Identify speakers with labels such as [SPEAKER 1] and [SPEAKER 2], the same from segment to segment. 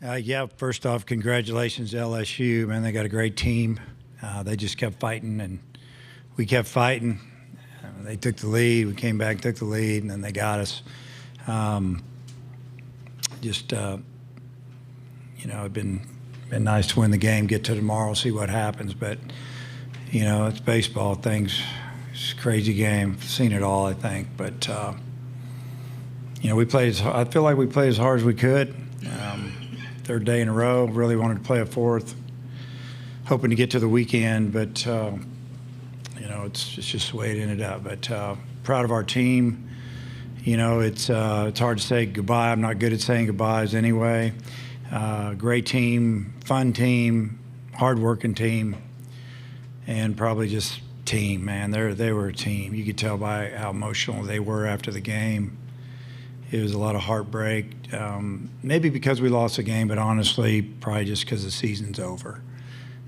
[SPEAKER 1] Yeah, first off, congratulations to LSU. Man, they got a great team. They just kept fighting, and we kept fighting. They took the lead. We came back, took the lead, and then they got us. It'd been nice to win the game, get to tomorrow, see what happens. But, it's baseball. It's a crazy game. Seen it all, I think. But, we played. I feel like we played as hard as we could. Third day in a row. Really wanted to play a fourth. Hoping to get to the weekend, but it's just the way it ended up. But proud of our team. It's hard to say goodbye. I'm not good at saying goodbyes anyway. Great team, fun team, hard-working team, and probably just team. Man, they were a team. You could tell by how emotional they were after the game. It was a lot of heartbreak. Maybe because we lost the game, but honestly, probably just because the season's over,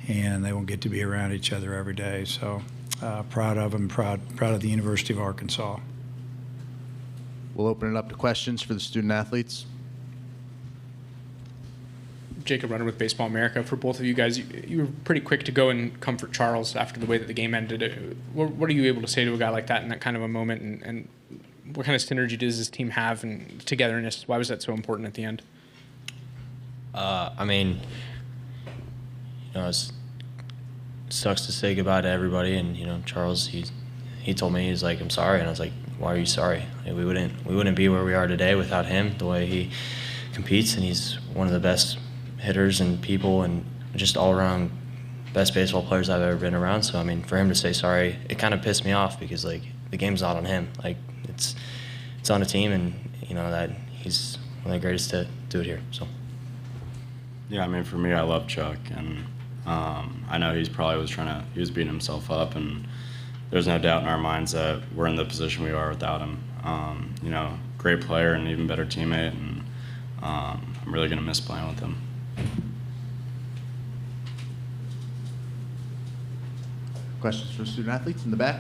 [SPEAKER 1] and they won't get to be around each other every day. So proud of them, proud of the University of Arkansas.
[SPEAKER 2] We'll open it up to questions for the student athletes.
[SPEAKER 3] Jacob Ryder with Baseball America. For both of you guys, you were pretty quick to go and comfort Charles after the way that the game ended. What are you able to say to a guy like that in that kind of a moment, and what kind of synergy does this team have and togetherness? Why was that so important at the end?
[SPEAKER 4] It sucks to say goodbye to everybody, and Charles, he told me, he's like, I'm sorry, and I was like, why are you sorry? We wouldn't be where we are today without him. The way he competes, and he's one of the best hitters and people, and just all around best baseball players I've ever been around. So for him to say sorry, it kind of pissed me off, because the game's not on him. It's on a team, and that he's one of the greatest to do it here. So
[SPEAKER 5] yeah, for me, I love Chuck, and I know he was beating himself up, and there's no doubt in our minds that we're in the position we are without him. Great player and even better teammate, and I'm really going to miss playing with him.
[SPEAKER 2] Questions for student athletes in the back?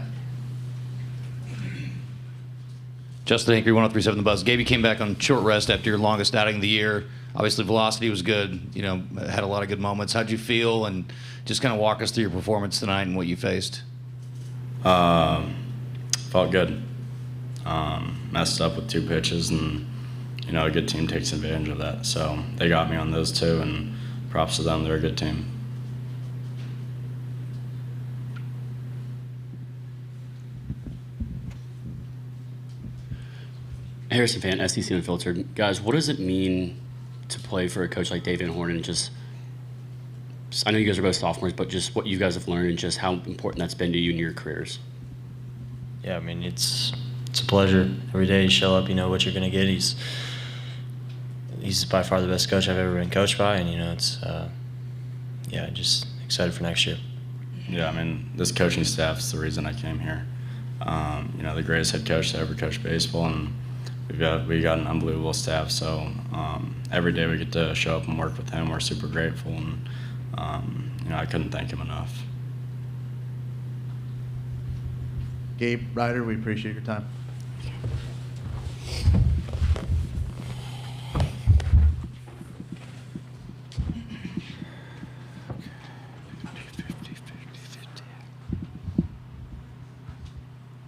[SPEAKER 6] Justin Hinkley, 103.7 The Buzz. Gabe, you came back on short rest after your longest outing of the year. Obviously, velocity was good. Had a lot of good moments. How'd you feel? And just kind of walk us through your performance tonight and what you faced.
[SPEAKER 5] Felt good. Messed up with 2 pitches, and a good team takes advantage of that. So they got me on those 2, and props to them. They're a good team.
[SPEAKER 7] Harrison Fan, SEC Unfiltered. Guys, what does it mean to play for a coach like Dave Van Horn, and just I know you guys are both sophomores, but just what you guys have learned and just how important that's been to you in your careers?
[SPEAKER 4] Yeah, it's a pleasure. Every day you show up, you know what you're going to get. He's by far the best coach I've ever been coached by, and it's just excited for next year.
[SPEAKER 5] Yeah, this coaching staff is the reason I came here. The greatest head coach to ever coach baseball, and we got an unbelievable staff. So every day we get to show up and work with him. We're super grateful, and I couldn't thank him enough.
[SPEAKER 2] Gabe, Ryder, we appreciate your time.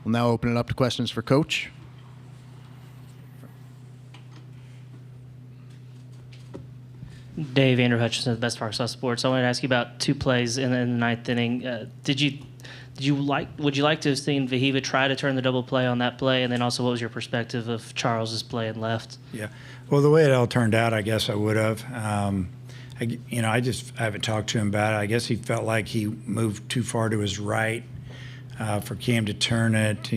[SPEAKER 2] We'll now open it up to questions for Coach.
[SPEAKER 8] Dave, Andrew Hutchinson, the Best Arkansas Sports. I wanted to ask you about 2 plays in the ninth inning. Would you like to have seen Vahiva try to turn the double play on that play? And then also, what was your perspective of Charles's play and left?
[SPEAKER 1] Yeah, well, the way it all turned out, I guess I would have. I haven't talked to him about it. I guess he felt like he moved too far to his right for Cam to turn it.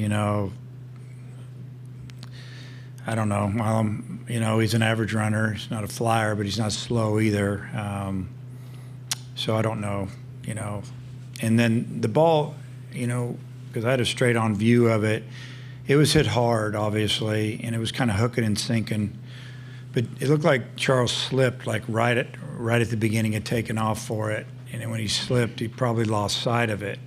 [SPEAKER 1] I don't know. He's an average runner. He's not a flyer, but he's not slow either. So I don't know. And then the ball, because I had a straight-on view of it, it was hit hard, obviously, and it was kind of hooking and sinking. But it looked like Charles slipped, right at the beginning, had taken off for it. And then when he slipped, he probably lost sight of it.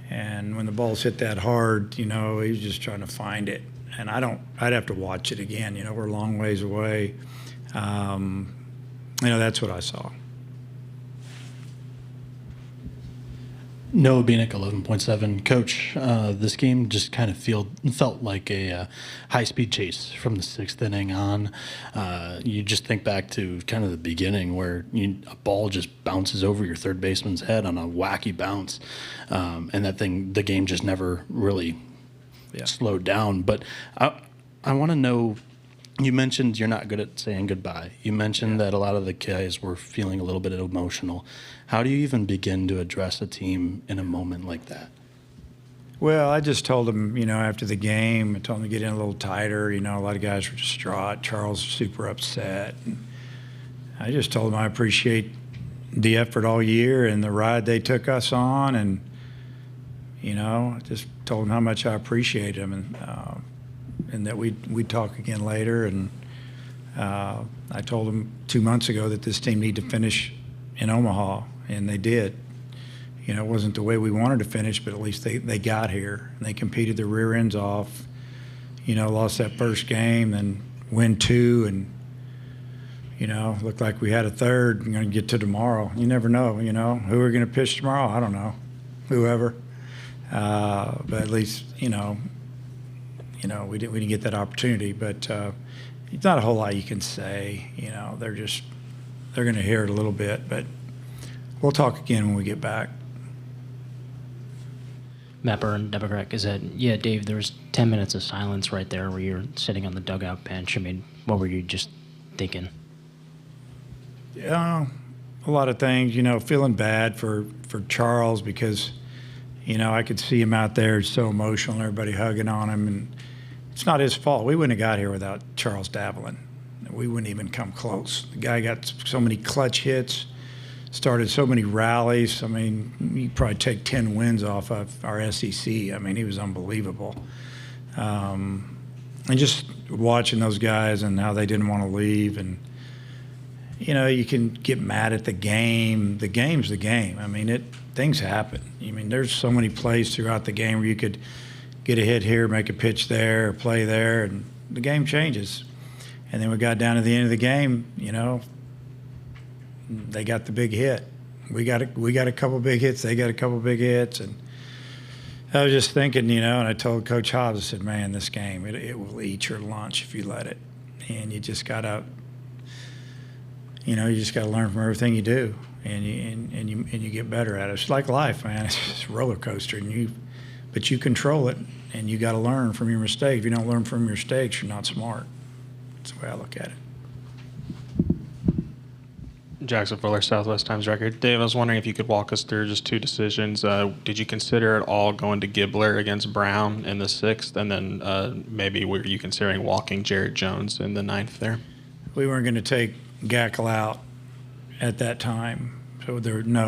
[SPEAKER 1] And when the ball's hit that hard, he was just trying to find it. And I'd have to watch it again. We're a long ways away. And that's what I saw.
[SPEAKER 9] Noah Beanick, 11.7. Coach, this game just kind of felt like a high-speed chase from the 6th inning on. You just think back to kind of the beginning where a ball just bounces over your third baseman's head on a wacky bounce, and the game just never really slowed down. But I want to know, you mentioned you're not good at saying goodbye. You mentioned that a lot of the guys were feeling a little bit emotional. How do you even begin to address a team in a moment like that?
[SPEAKER 1] Well, I just told them, after the game, I told them to get in a little tighter. A lot of guys were distraught. Charles was super upset. And I just told them I appreciate the effort all year and the ride they took us on. And, I just told them how much I appreciate them and that we'd talk again later. And I told them 2 months ago that this team needed to finish in Omaha, and they did. It wasn't the way we wanted to finish, but at least they got here. And they competed their rear ends off, lost that first game, then win 2, and, looked like we had a third. We're going to get to tomorrow. You never know, who we're going to pitch tomorrow. I don't know, whoever. But at least, we didn't get that opportunity. But it's not a whole lot you can say. They're going to hear it a little bit, but we'll talk again when we get back.
[SPEAKER 10] Matt Byrne, Democrat Gazette. Yeah, Dave, there was 10 minutes of silence right there where you're sitting on the dugout bench. I mean, what were you just thinking?
[SPEAKER 1] Yeah, a lot of things, feeling bad for Charles because, I could see him out there so emotional, everybody hugging on him, and it's not his fault. We wouldn't have got here without Charles Davelin. We wouldn't even come close. The guy got so many clutch hits, started so many rallies. I mean, you probably take 10 wins off of our SEC. I mean, he was unbelievable. And just watching those guys and how they didn't want to leave. And, you can get mad at the game. The game's the game. I mean, things happen. I mean, there's so many plays throughout the game where you could get a hit here, make a pitch there, or play there, and the game changes. And then we got down to the end of the game, they got the big hit. We got a couple big hits. They got a couple big hits. And I was just thinking, and I told Coach Hobbs, I said, man, this game, it will eat your lunch if you let it. And you just got to, learn from everything you do. And you get better at it. It's like life, man. It's just a roller coaster. But you control it, and you got to learn from your mistakes. If you don't learn from your mistakes, you're not smart. That's the way I look at it.
[SPEAKER 11] Jackson Fuller, Southwest Times Record. Dave, I was wondering if you could walk us through just 2 decisions. Did you consider at all going to Gibbler against Brown in the 6th? And then maybe were you considering walking Jared Jones in the 9th there? We
[SPEAKER 1] weren't going to take Gackle out at that time. So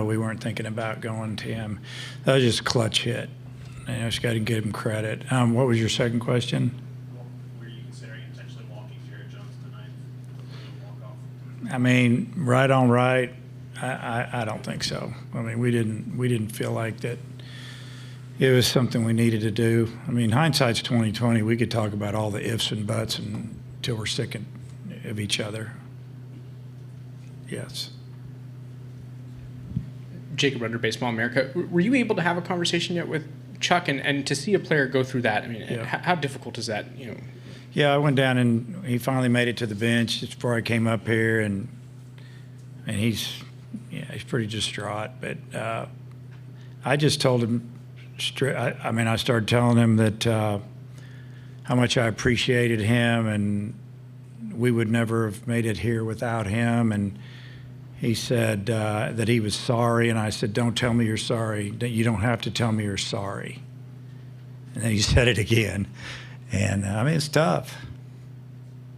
[SPEAKER 1] we weren't thinking about going to him. That was just a clutch hit. I just got to give him credit. What was your second question? I mean, right on right, I don't think so. I mean, we didn't feel like that it was something we needed to do. I mean, hindsight's 20/20. We could talk about all the ifs and buts until we're sick of each other. Yes.
[SPEAKER 3] Jacob Ryder, Baseball America. Were you able to have a conversation yet with Chuck and to see a player go through that? I mean, how difficult is that?
[SPEAKER 1] Yeah, I went down and he finally made it to the bench just before I came up here, and he's pretty distraught. But I just told him straight. I started telling him that how much I appreciated him, and we would never have made it here without him. And he said that he was sorry, and I said, "Don't tell me you're sorry. You don't have to tell me you're sorry." And then he said it again. And, it's tough.